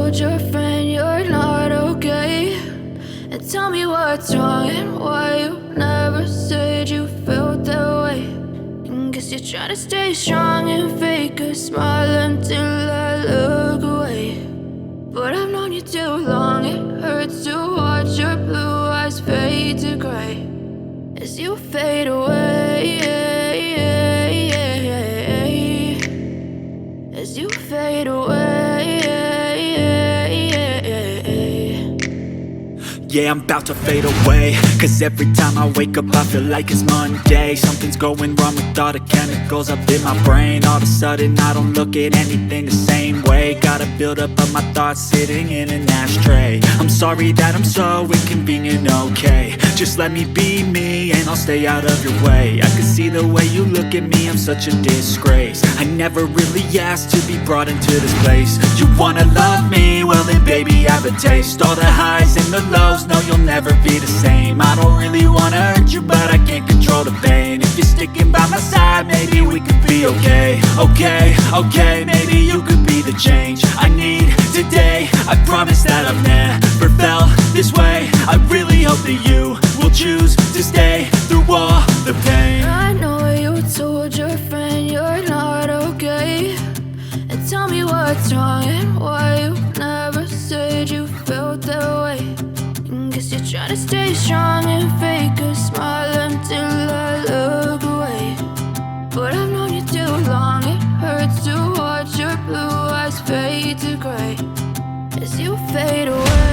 told your friend you're not okay? And tell me what's wrong and why you never said you felt that way. And guess you're trying to stay strong and fake a smile until I look away. But I've known you too long, it hurts to watch your blue eyes fade to gray as you fade away, as you fade away. Yeah, I'm about to fade away, cause every time I wake up I feel like it's Monday. Something's going wrong with all the chemicals up in my brain. All of a sudden I don't look at anything the same way. Gotta build up of my thoughts sitting in an ashtray. I'm sorry that I'm so inconvenient, okay? Just let me be me and I'll stay out of your way. I can see the way you look at me, I'm such a disgrace. I never really asked to be brought into this place. You wanna love me? Well then baby I have a taste. All the highs and the lows, no you'll never be the same. I don't really wanna hurt you but I can't control the pain. If you're sticking by my side maybe we could be okay. Okay, maybe you could be the change I need today. I promise that I've never felt this way. I really hope that you will choose to stay through all the pain. I know you told your friend you're not okay. And tell me what's wrong and why you never said you felt that way. And guess you're trying to stay strong and fake a smile until I look away. But I've known you too long, it hurts to watch your blue eyes fade to gray as you fade away.